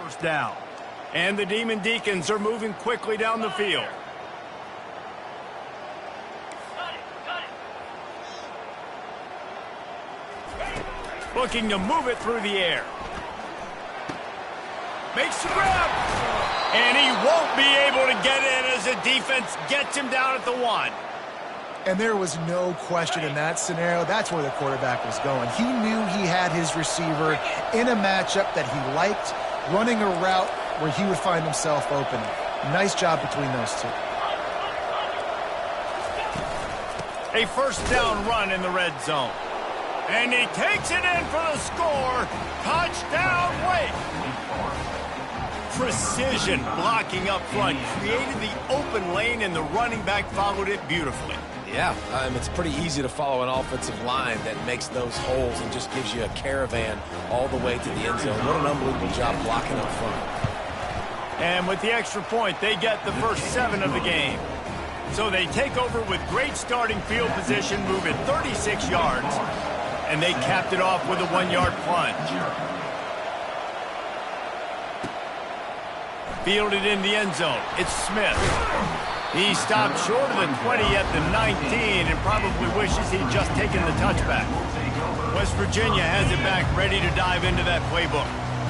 First down. And the Demon Deacons are moving quickly down the field. Looking to move it through the air. Makes the grab. And he won't be able to get in as the defense gets him down at the 1. And there was no question in that scenario. That's where the quarterback was going. He knew he had his receiver in a matchup that he liked, running a route where he would find himself open. Nice job between those two. A first down run in the red zone. And he takes it in for the score. Touchdown, Wake. Precision blocking up front created the open lane, and the running back followed it beautifully. Yeah, it's pretty easy to follow an offensive line that makes those holes and just gives you a caravan all the way to the end zone. What an unbelievable job blocking up front. And with the extra point, they get the first 7 of the game. So they take over with great starting field position, moving 36 yards, and they capped it off with a 1-yard plunge. Fielded in the end zone. It's Smith. He stopped short of the 20 at the 19 and probably wishes he'd just taken the touchback. West Virginia has it back, ready to dive into that playbook.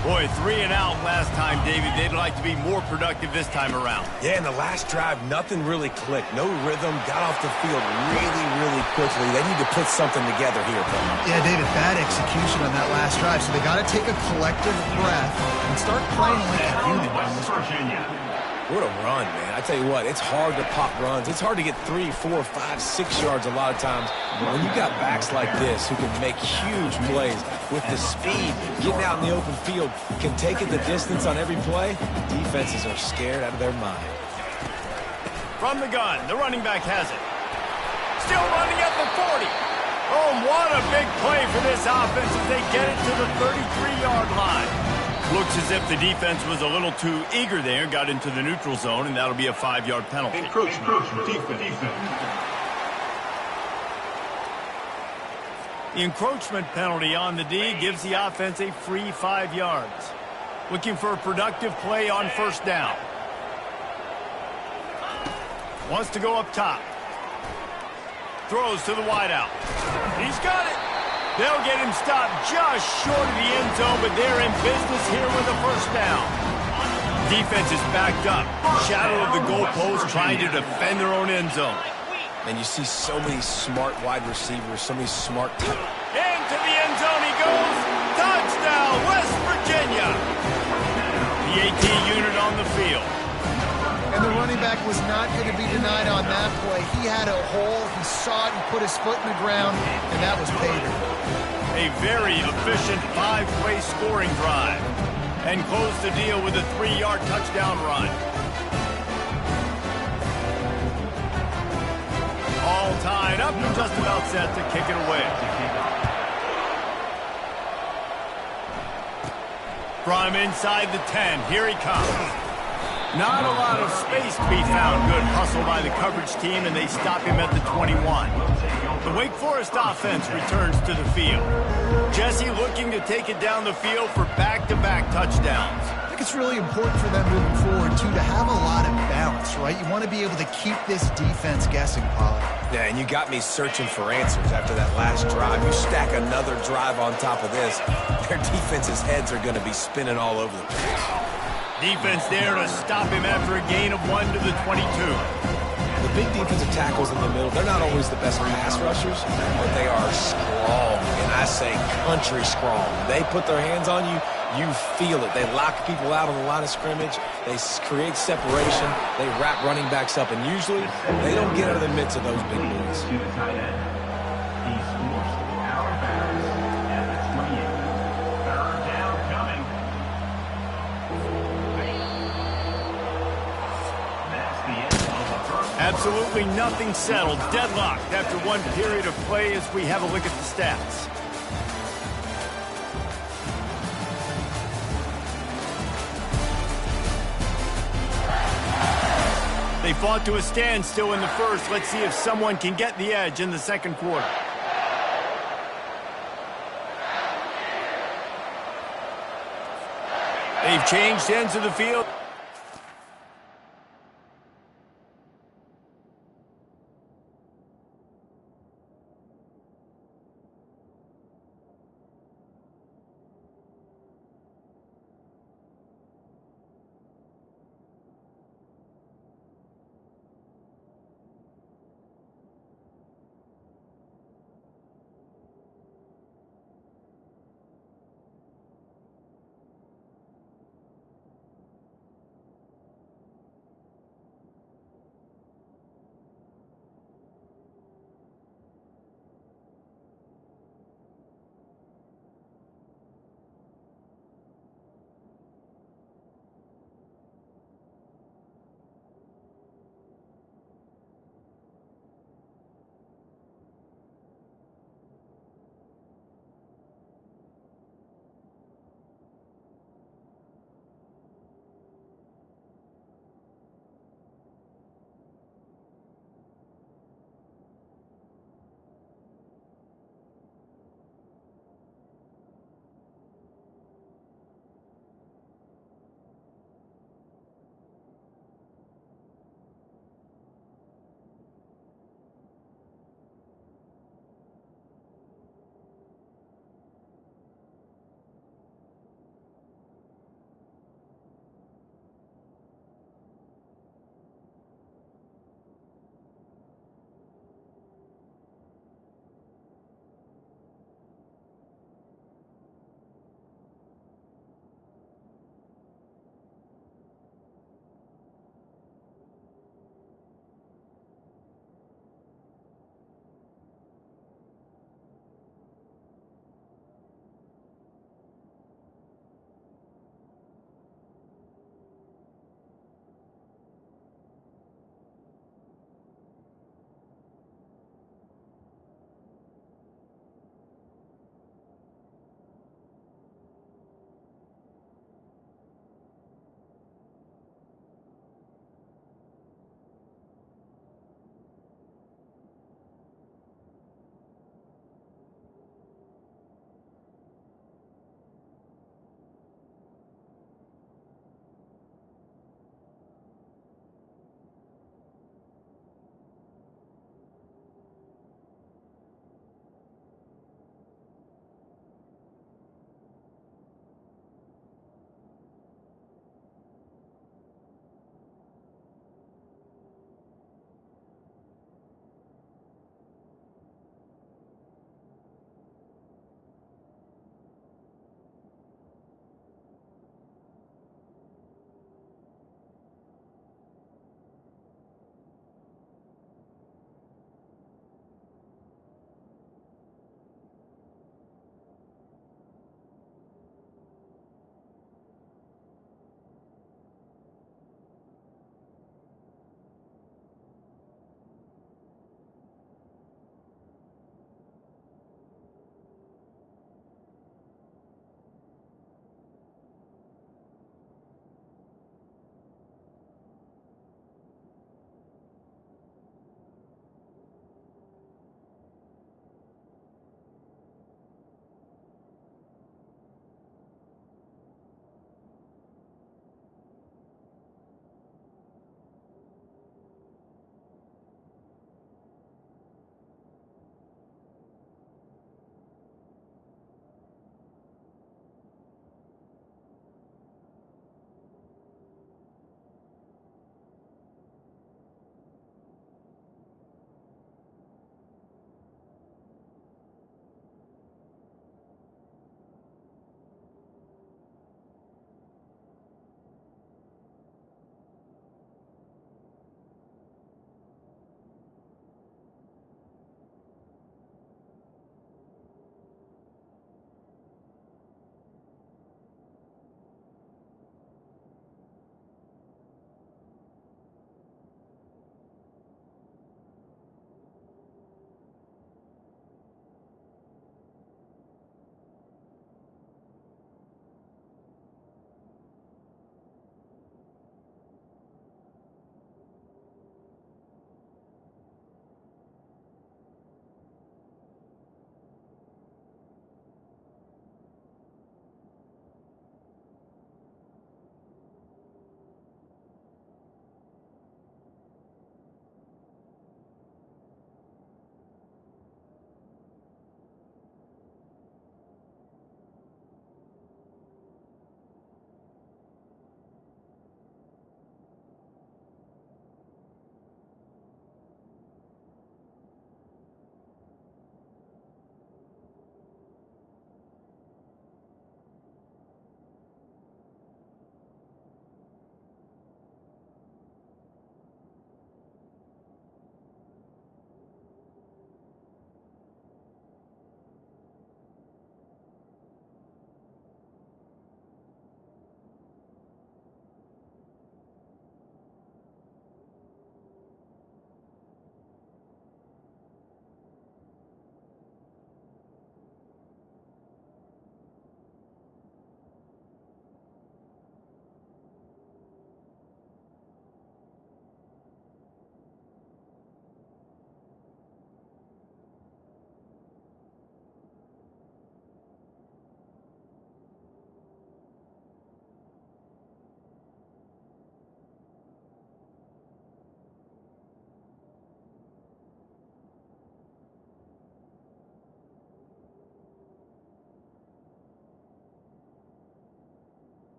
Boy, 3 and out last time, David. They'd like to be more productive this time around. Yeah, in the last drive, nothing really clicked. No rhythm, got off the field really quickly. They need to put something together here, Paul. Yeah, David, bad execution on that last drive. So they got to take a collective breath and start playing like a unit on this Virginia. What a run, man. I tell you what, it's hard to pop runs. It's hard to get 3, 4, 5, 6 yards a lot of times. But when you got backs like this who can make huge plays with the speed, getting out in the open field, can take it the distance on every play, defenses are scared out of their mind. From the gun, the running back has it. Still running at the 40. Oh, what a big play for this offense as they get it to the 33-yard line. Looks as if the defense was a little too eager there, got into the neutral zone, and that'll be a 5-yard penalty. Encroachment, defense. The encroachment penalty on the D gives the offense a free 5 yards. Looking for a productive play on first down. Wants to go up top. Throws to the wideout. He's got it. They'll get him stopped just short of the end zone, but they're in business here with a first down. Defense is backed up. Shadow of the goalpost trying to defend their own end zone. And you see so many smart wide receivers, so many smart... Into the end zone he goes. Touchdown, West Virginia. The 18 unit on the field. And the running back was not going to be denied on that play. He had a hole, he saw it, he put his foot in the ground, and that was pay dirt. A very efficient 5-play scoring drive. And close the deal with a 3-yard touchdown run. All tied up and just about set to kick it away. From inside the 10, here he comes. Not a lot of space to be found. Good hustle by the coverage team, and they stop him at the 21. The Wake Forest offense returns to the field. Jesse looking to take it down the field for back-to-back touchdowns. I think it's really important for them moving forward, too, to have a lot of balance, right? You want to be able to keep this defense guessing, Pollard. Yeah, and you got me searching for answers after that last drive. You stack another drive on top of this, their defense's heads are going to be spinning all over the place. Defense there to stop him after a gain of 1 to the 22. The big defensive tackles in the middle, they're not always the best pass rushers, but they are strong, and I say country strong. They put their hands on you, you feel it. They lock people out on the line of scrimmage. They create separation. They wrap running backs up, and usually they don't get out of the midst of those big boys. Absolutely nothing settled. Deadlocked after one period of play as we have a look at the stats. They fought to a standstill in the first. Let's see if someone can get the edge in the second quarter. They've changed ends of the field.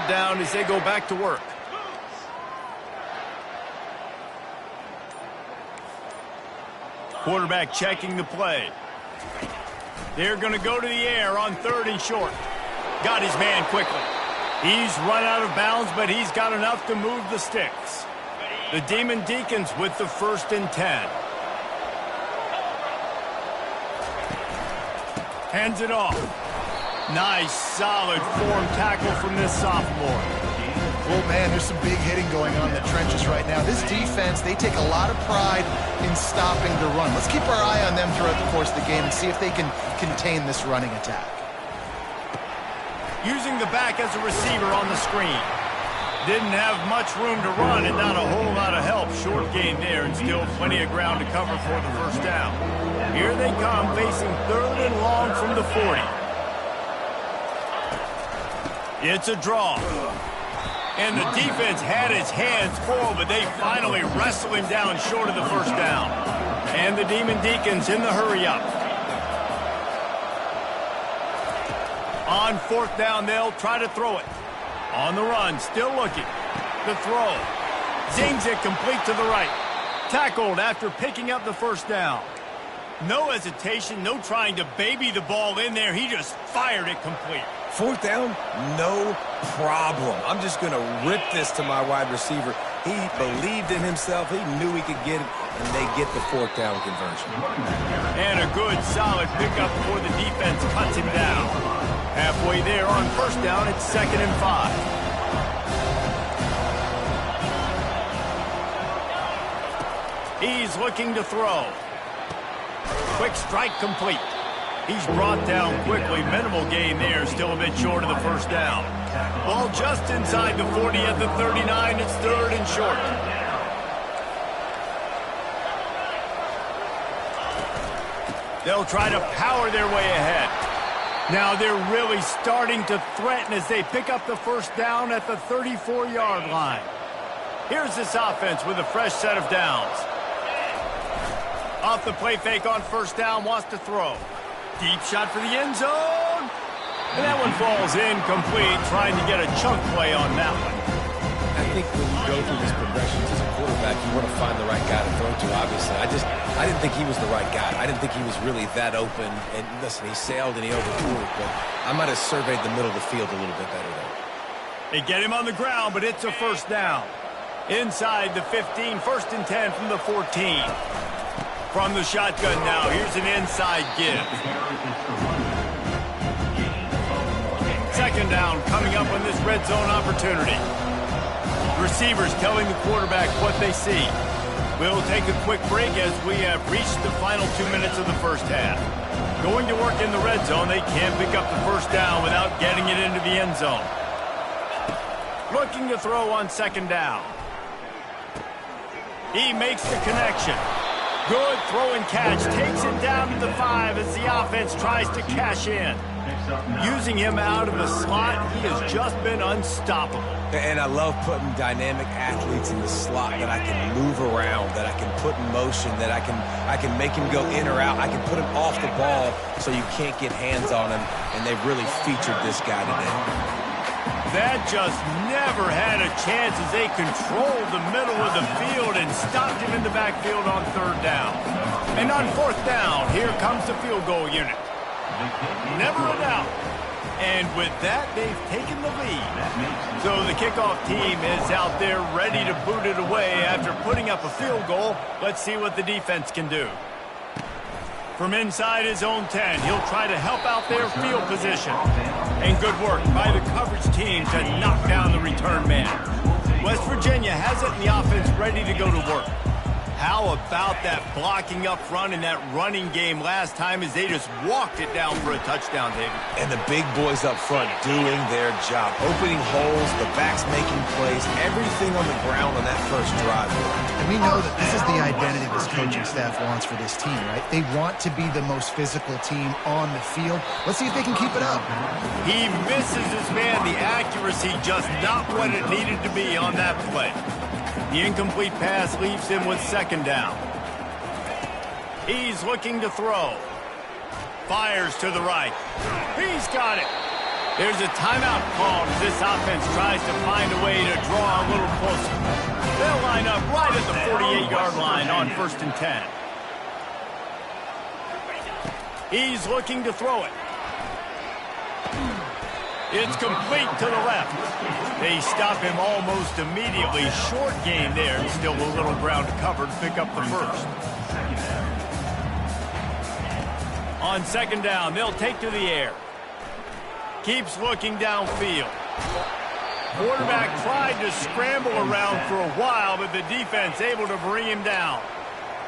down as they go back to work. Quarterback checking the play. They're going to go to the air on 3rd and short. Got his man quickly. He's run out of bounds, but he's got enough to move the sticks. The Demon Deacons with the 1st and 10. Hands it off. Nice, solid form tackle from this sophomore. Well, man, there's some big hitting going on in the trenches right now. This defense, they take a lot of pride in stopping the run. Let's keep our eye on them throughout the course of the game and see if they can contain this running attack. Using the back as a receiver on the screen. Didn't have much room to run and not a whole lot of help. Short gain there and still plenty of ground to cover for the 1st down. Here they come facing 3rd and long from the 40. It's a draw. And the defense had its hands full, but they finally wrestle him down short of the 1st down. And the Demon Deacons in the hurry-up. On 4th down, they'll try to throw it. On the run, still looking. The throw. Zings it complete to the right. Tackled after picking up the 1st down. No hesitation, no trying to baby the ball in there. He just fired it complete. 4th down, no problem. I'm just going to rip this to my wide receiver. He believed in himself. He knew he could get it, and they get the 4th down conversion. And a good, solid pickup before the defense cuts him down. Halfway there on 1st down, it's 2nd and 5. He's looking to throw. Quick strike complete. He's brought down quickly. Minimal gain there. Still a bit short of the 1st down. Ball just inside the 40 at the 39. It's 3rd and short. They'll try to power their way ahead. Now they're really starting to threaten as they pick up the 1st down at the 34-yard line. Here's this offense with a fresh set of downs. Off the play fake on 1st down, wants to throw. Deep shot for the end zone. And that one falls incomplete, trying to get a chunk play on that one. I think when you go through these progressions as a quarterback, you want to find the right guy to throw to, obviously. I didn't think he was the right guy. I didn't think he was really that open. And listen, he sailed and he overthrew it, but I might have surveyed the middle of the field a little bit better there. They get him on the ground, but it's a 1st down. Inside the 15, 1st and 10 from the 14. From the shotgun now, here's an inside give. 2nd down coming up on this red zone opportunity. Receivers telling the quarterback what they see. We'll take a quick break as we have reached the final 2 minutes of the 1st half. Going to work in the red zone, they can't pick up the 1st down without getting it into the end zone. Looking to throw on 2nd down. He makes the connection. Good throw and catch. Takes it down to the 5 as the offense tries to cash in. Using him out of the slot, he has just been unstoppable. And I love putting dynamic athletes in the slot that I can move around, that I can put in motion, that I can make him go in or out. I can put him off the ball so you can't get hands on him, and they've really featured this guy today. That just never had a chance as they controlled the middle of the field and stopped him in the backfield on 3rd down. And on 4th down, here comes the field goal unit. Never a doubt. And with that, they've taken the lead. So the kickoff team is out there ready to boot it away after putting up a field goal. Let's see what the defense can do. From inside his own 10, he'll try to help out their field position. And good work by the coverage team to knock down the return man. West Virginia has it in the offense ready to go to work. How about that blocking up front in that running game last time as they just walked it down for a touchdown, David? And the big boys up front doing their job. Opening holes, the backs making plays, everything on the ground on that first drive. And we know that this is the identity this coaching staff wants for this team, right? They want to be the most physical team on the field. Let's see if they can keep it up. He misses his man. The accuracy just not what it needed to be on that play. The incomplete pass leaves him with 2nd down. He's looking to throw. Fires to the right. He's got it. There's a timeout called as this offense tries to find a way to draw a little closer. They'll line up right at the 48-yard line on 1st and 10. He's looking to throw it. It's complete to the left. They stop him almost immediately. Short game there. Still a little ground covered to pick up the first. On 2nd down, they'll take to the air. Keeps looking downfield. Quarterback tried to scramble around for a while, but the defense able to bring him down.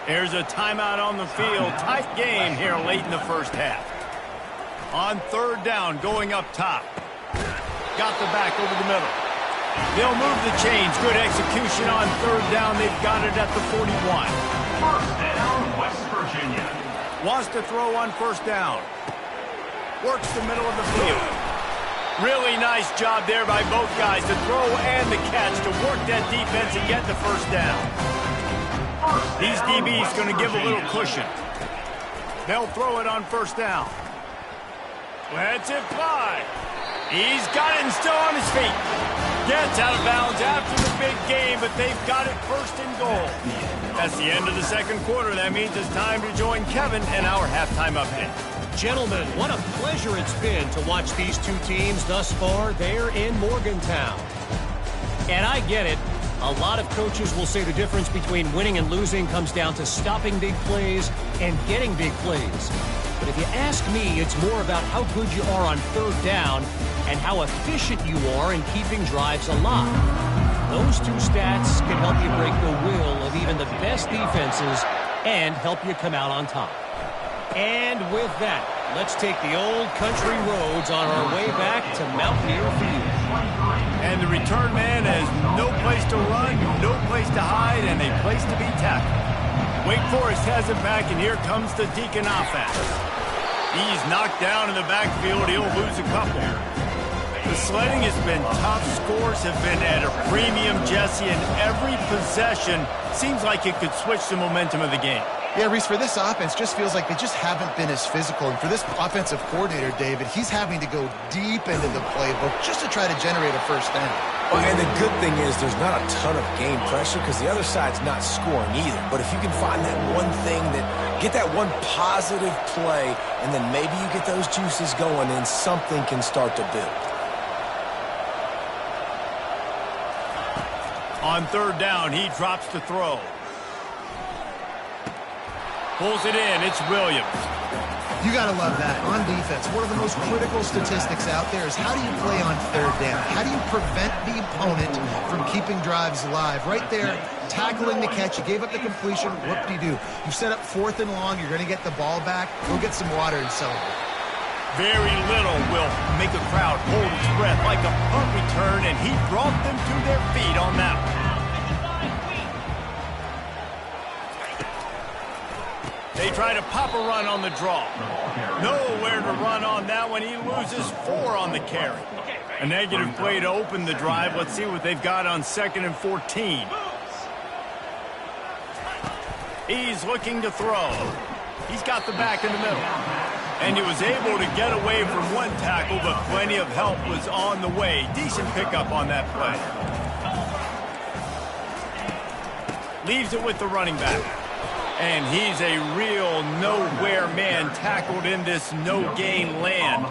There's a timeout on the field. Tight game here late in the first half. On 3rd down, going up top. Got the back over the middle. They'll move the chains. Good execution on 3rd down. They've got it at the 41. 1st down, West Virginia. Wants to throw on 1st down. Works the middle of the field. Really nice job there by both guys to throw and the catch to work that defense and get the 1st down. These DBs going to give a little cushion. They'll throw it on 1st down. Lets it fly. He's got it and still on his feet. Gets out of bounds after the big game, but they've got it 1st and goal. That's the end of the 2nd quarter. That means it's time to join Kevin in our halftime update. Gentlemen, what a pleasure it's been to watch these two teams thus far there in Morgantown. And I get it. A lot of coaches will say the difference between winning and losing comes down to stopping big plays and getting big plays. But if you ask me, it's more about how good you are on 3rd down and how efficient you are in keeping drives alive. Those two stats can help you break the will of even the best defenses and help you come out on top. And with that, let's take the old country roads on our way back to Mountaineer Field. And the return man has no place to run, no place to hide, and a place to be tackled. Wake Forest has it back, and here comes the Deacon offense. He's knocked down in the backfield. He'll lose a couple. The sledding has been tough. Scores have been at a premium, Jesse, and every possession seems like it could switch the momentum of the game. Yeah, Reese, for this offense, just feels like they just haven't been as physical. And for this offensive coordinator, David, he's having to go deep into the playbook just to try to generate a 1st down. Well, and the good thing is there's not a ton of game pressure because the other side's not scoring either. But if you can find that one thing, get that one positive play, and then maybe you get those juices going, then something can start to build. On 3rd down, he drops to throw. Pulls it in. It's Williams. You got to love that. On defense, one of the most critical statistics out there is how do you play on 3rd down? How do you prevent the opponent from keeping drives alive? Right there, tackling the catch. You gave up the completion. What do? You set up 4th and long. You're going to get the ball back. Go get some water and celebrate. Very little will make a crowd hold its breath like a punt return, and he brought them to their feet on that one. They try to pop a run on the draw. Nowhere to run on that one. He loses 4 on the carry. A negative play to open the drive. Let's see what they've got on 2nd and 14. He's looking to throw. He's got the back in the middle. And he was able to get away from one tackle, but plenty of help was on the way. Decent pickup on that play. Leaves it with the running back. And he's a real nowhere man tackled in this no-gain land.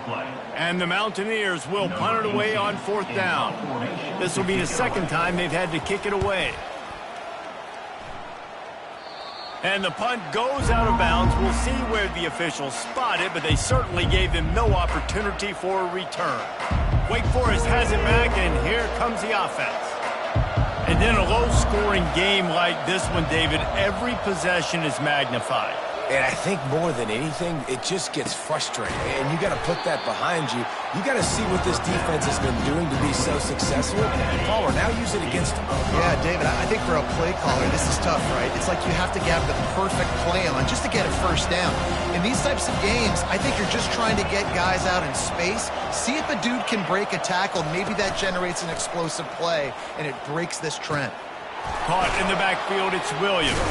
And the Mountaineers will punt it away on 4th down. This will be the 2nd time they've had to kick it away. And the punt goes out of bounds. We'll see where the officials spot it, but they certainly gave them no opportunity for a return. Wake Forest has it back, and here comes the offense. And in a low-scoring game like this one, David, every possession is magnified. And I think more than anything, it just gets frustrating. And you got to put that behind you. You got to see what this defense has been doing to be so successful. Caller, now use it against them. Yeah, David, I think for a play caller, this is tough, right? It's like you have to have the perfect play on just to get a 1st down. In these types of games, I think you're just trying to get guys out in space, see if a dude can break a tackle. Maybe that generates an explosive play, and it breaks this trend. Caught in the backfield, it's Williams.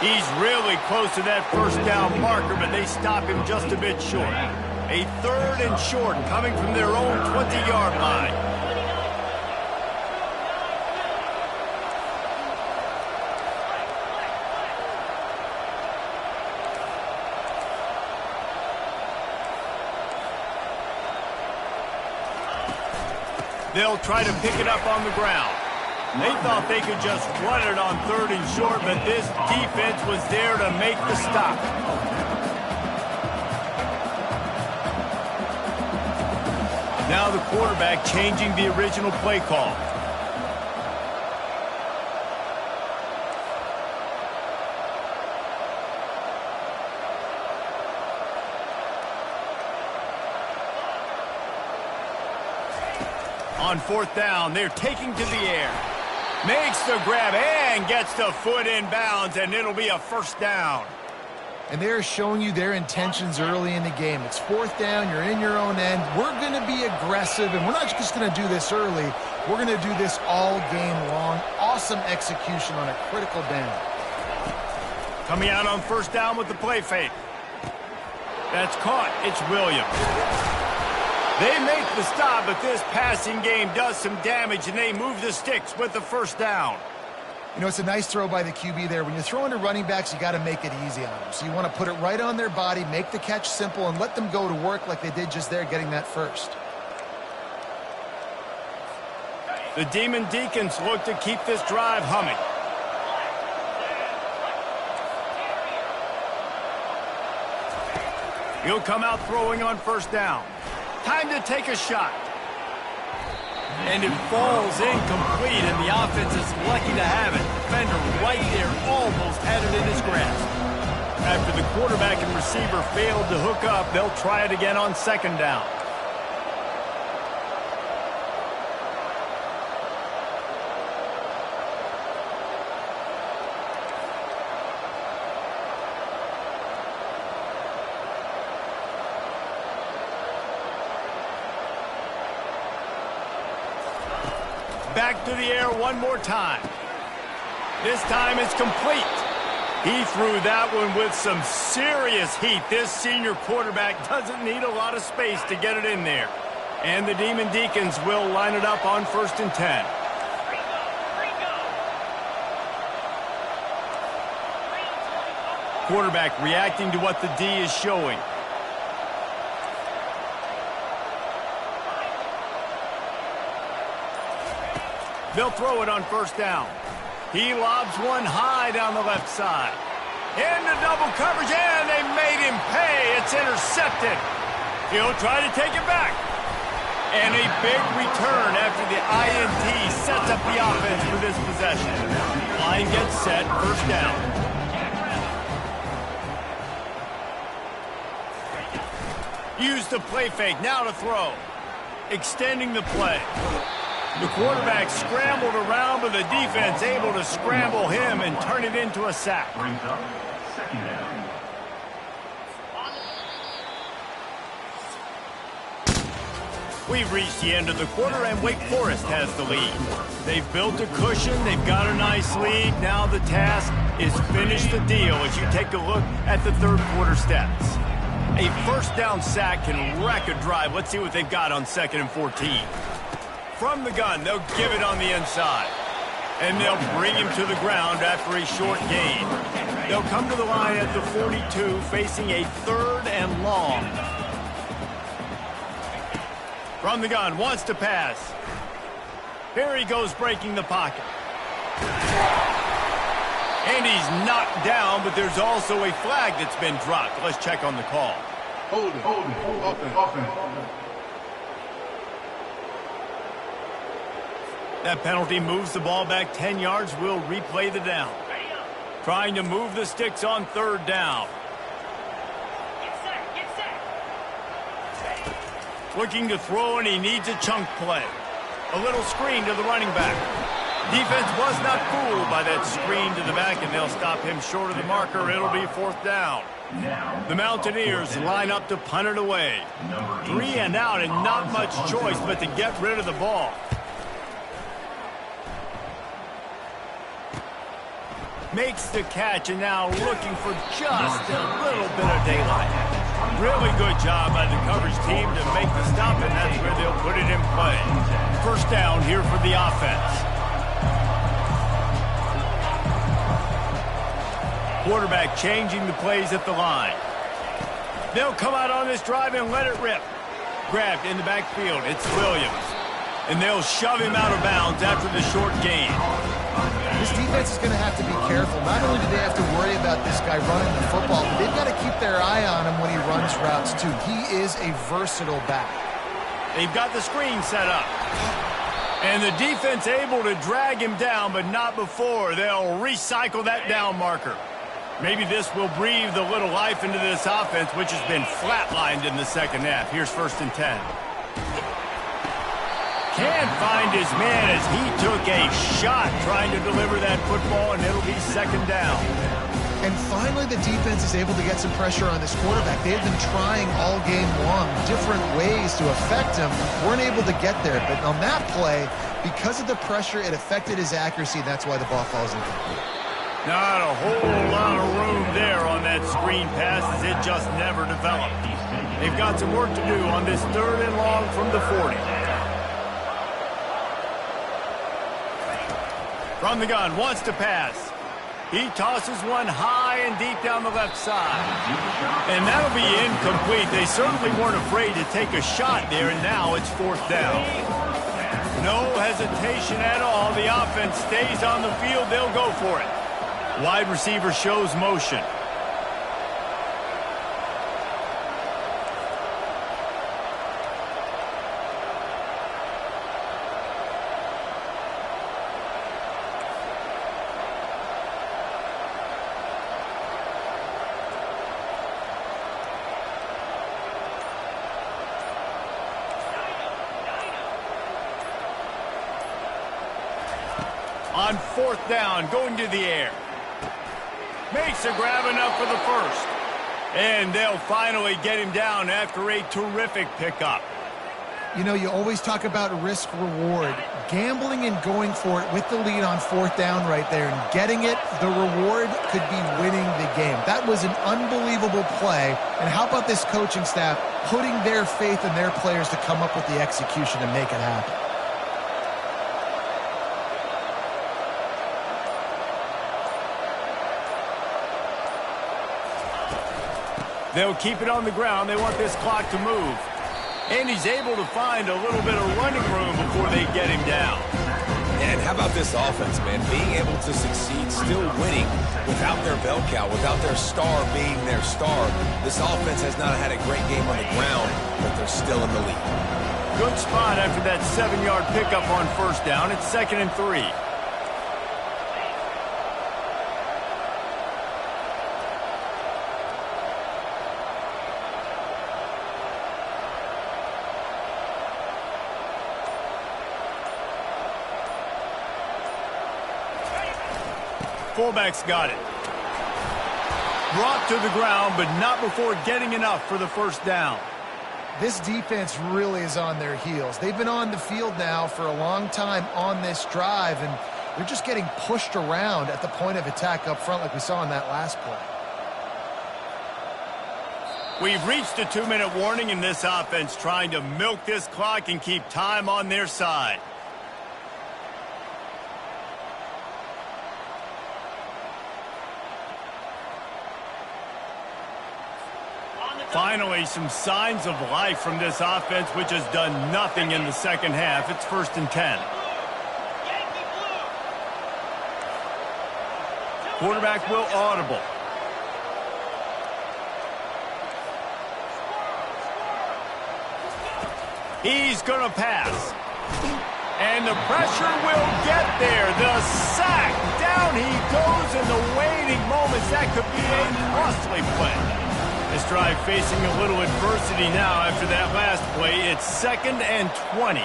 He's really close to that 1st down marker, but they stop him just a bit short. A 3rd and short coming from their own 20-yard line. They'll try to pick it up on the ground. They thought they could just run it on 3rd and short, but this defense was there to make the stop. Now the quarterback changing the original play call. On 4th down, they're taking to the air. Makes the grab and gets the foot in bounds, and it'll be a 1st down. And they're showing you their intentions early in the game. It's 4th down, you're in your own end. We're going to be aggressive, and we're not just going to do this early. We're going to do this all game long. Awesome execution on a critical down. Coming out on 1st down with the play fake. That's caught. It's Williams. They make the stop, but this passing game does some damage, and they move the sticks with the 1st down. You know, it's a nice throw by the QB there. When you're throwing to running backs, you got to make it easy on them. So you want to put it right on their body, make the catch simple, and let them go to work like they did just there, getting that 1st. The Demon Deacons look to keep this drive humming. He'll come out throwing on 1st down. Time to take a shot. And it falls incomplete, and the offense is lucky to have it. Defender right there almost had it in his grasp. After the quarterback and receiver failed to hook up, they'll try it again on 2nd down. Back to the air one more time. This time it's complete. He threw that one with some serious heat. This senior quarterback doesn't need a lot of space to get it in there. And the Demon Deacons will line it up on 1st and 10. Quarterback reacting to what the D is showing. They'll throw it on 1st down. He lobs one high down the left side. Into double coverage, and they made him pay. It's intercepted. He'll try to take it back. And a big return after the INT sets up the offense for this possession. Line gets set, 1st down. Use the play fake, now to throw. Extending the play. The quarterback scrambled around, but the defense able to scramble him and turn it into a sack. Brings up 2nd down. We've reached the end of the quarter, and Wake Forest has the lead. They've built a cushion. They've got a nice lead. Now the task is finish the deal as you take a look at the 3rd quarter stats. A 1st down sack can wreck a drive. Let's see what they've got on 2nd and 14. From the gun, they'll give it on the inside. And they'll bring him to the ground after a short gain. They'll come to the line at the 42, facing a 3rd and long. From the gun, wants to pass. Here he goes, breaking the pocket. And he's knocked down, but there's also a flag that's been dropped. Let's check on the call. Hold it. Offense. That penalty moves the ball back 10 yards. We'll replay the down. Trying to move the sticks on 3rd down. Looking to throw, and he needs a chunk play. A little screen to the running back. Defense was not fooled by that screen to the back, and they'll stop him short of the marker. It'll be 4th down. The Mountaineers line up to punt it away. 3 and out, and not much choice but to get rid of the ball. Makes the catch, and now looking for just a little bit of daylight. Really good job by the coverage team to make the stop, and that's where they'll put it in play. First down here for the offense. Quarterback changing the plays at the line. They'll come out on this drive and let it rip. Grabbed in the backfield. It's Williams. And they'll shove him out of bounds after the short gain. This defense is going to have to be careful. Not only do they have to worry about this guy running the football, but they've got to keep their eye on him when he runs routes, too. He is a versatile back. They've got the screen set up. And the defense able to drag him down, but not before. They'll recycle that down marker. Maybe this will breathe a little life into this offense, which has been flatlined in the second half. Here's 1st and 10. Can't find his man as he took a shot trying to deliver that football, and it'll be 2nd down. And finally, the defense is able to get some pressure on this quarterback. They have been trying all game long different ways to affect him. Weren't able to get there, but on that play, because of the pressure, it affected his accuracy, and that's why the ball falls incomplete. Not a whole lot of room there on that screen pass as it just never developed. They've got some work to do on this 3rd and long from the 40. From the gun, wants to pass. He tosses one high and deep down the left side. And that'll be incomplete. They certainly weren't afraid to take a shot there, and now it's 4th down. No hesitation at all. The offense stays on the field. They'll go for it. Wide receiver shows motion. On 4th down, going to the air. Makes a grab enough for the first. And they'll finally get him down after a terrific pickup. You know, you always talk about risk-reward. Gambling and going for it with the lead on 4th down right there and getting it, the reward could be winning the game. That was an unbelievable play. And how about this coaching staff putting their faith in their players to come up with the execution and make it happen? They'll keep it on the ground. They want this clock to move. And he's able to find a little bit of running room before they get him down. And how about this offense, man? Being able to succeed, still winning without their bell cow, without their star being their star. This offense has not had a great game on the ground, but they're still in the lead. Good spot after that 7-yard pickup on 1st down. It's 2nd and 3. Fullback's got it. Brought to the ground, but not before getting enough for the 1st down. This defense really is on their heels. They've been on the field now for a long time on this drive, and they're just getting pushed around at the point of attack up front like we saw in that last play. We've reached a 2-minute warning in this offense, trying to milk this clock and keep time on their side. Finally, some signs of life from this offense, which has done nothing in the second half. It's 1st and 10. Quarterback will audible. He's going to pass. And the pressure will get there. The sack. Down he goes in the waiting moments. That could be a costly play. This drive facing a little adversity now after that last play. It's 2nd and 20.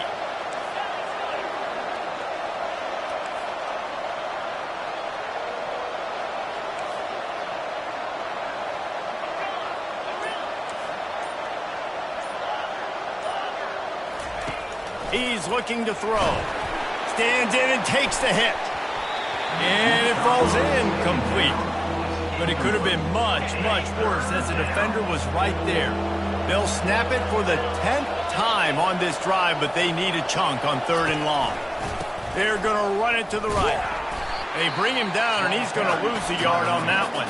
He's looking to throw. Stands in and takes the hit. And it falls in complete. But it could have been much, much worse as the defender was right there. They'll snap it for the 10th time on this drive, but they need a chunk on 3rd and long. They're going to run it to the right. They bring him down, and he's going to lose a yard on that one.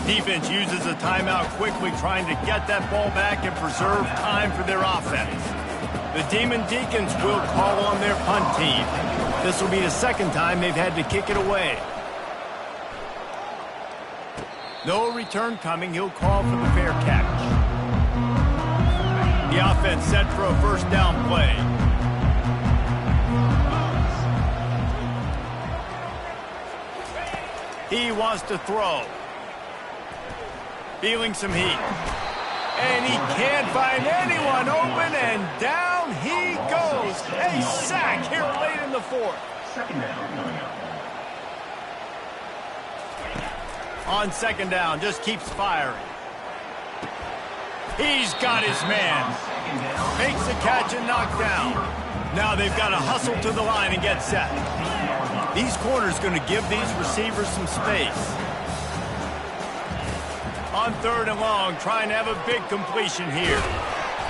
Defense uses a timeout quickly, trying to get that ball back and preserve time for their offense. The Demon Deacons will call on their punt team. This will be the 2nd time they've had to kick it away. No return coming. He'll call for the fair catch. The offense set for a 1st down play. He wants to throw. Feeling some heat. And he can't find anyone open, and down he goes. A sack here late in the 4th. On 2nd down, just keeps firing. He's got his man. Makes the catch and knocked down. Now they've got to hustle to the line and get set. These corners going to give these receivers some space. On 3rd and long, trying to have a big completion here.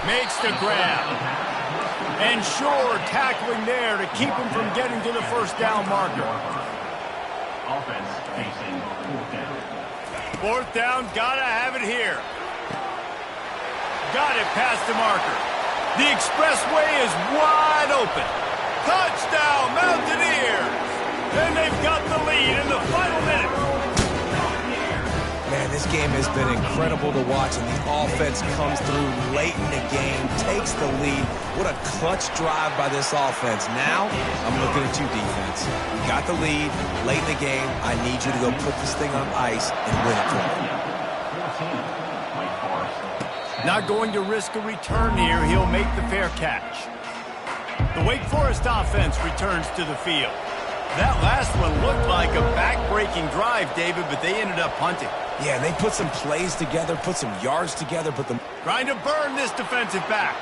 Makes the grab. And sure, tackling there to keep him from getting to the 1st down marker. Offense facing 4th down. 4th down, gotta have it here. Got it past the marker. The expressway is wide open. Touchdown, Mountaineers! And they've got the lead in the final minute. Man, this game has been incredible to watch, and the offense comes through late in the game, takes the lead. What a clutch drive by this offense. Now, I'm looking at you, defense. You got the lead late in the game. I need you to go put this thing on ice and win it for me. Not going to risk a return here. He'll make the fair catch. The Wake Forest offense returns to the field. That last one looked like a back-breaking drive, David, but they ended up punting. Yeah, they put some plays together, put some yards together, but trying to burn this defensive back.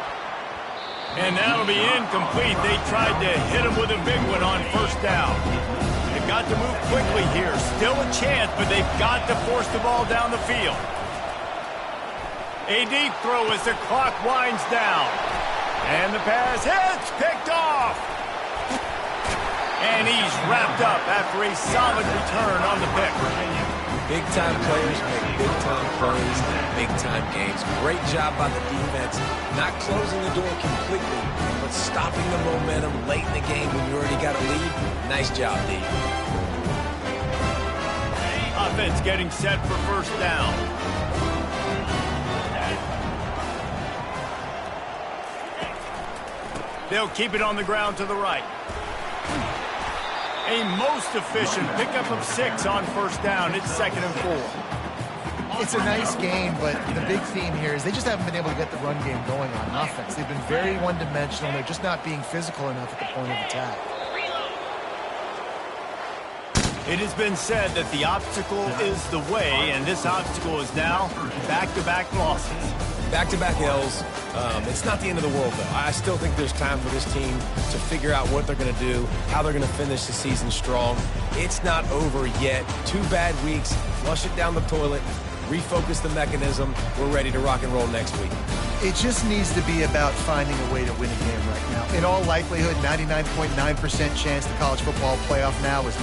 And that'll be incomplete. They tried to hit him with a big one on 1st down. They've got to move quickly here. Still a chance, but they've got to force the ball down the field. A deep throw as the clock winds down. And the pass hits, picked off. And he's wrapped up after a solid return on the pick. big-time players make big-time plays in big-time games. Great job by the defense, not closing the door completely, but stopping the momentum late in the game when you already got a lead. Nice job, D. Offense getting set for 1st down. They'll keep it on the ground to the right. A most efficient pickup of 6 on 1st down. It's 2nd and 4. It's a nice game, but the big theme here is they just haven't been able to get the run game going on offense. They've been very one-dimensional. They're just not being physical enough at the point of attack. It has been said that the obstacle is the way, and this obstacle is now back-to-back losses. Back-to-back L's. It's not the end of the world, though. I still think there's time for this team to figure out what they're going to do, how they're going to finish the season strong. It's not over yet. 2 bad weeks. Flush it down the toilet. Refocus the mechanism. We're ready to rock and roll next week. It just needs to be about finding a way to win a game right now. In all likelihood, 99.9% chance the college football playoff now is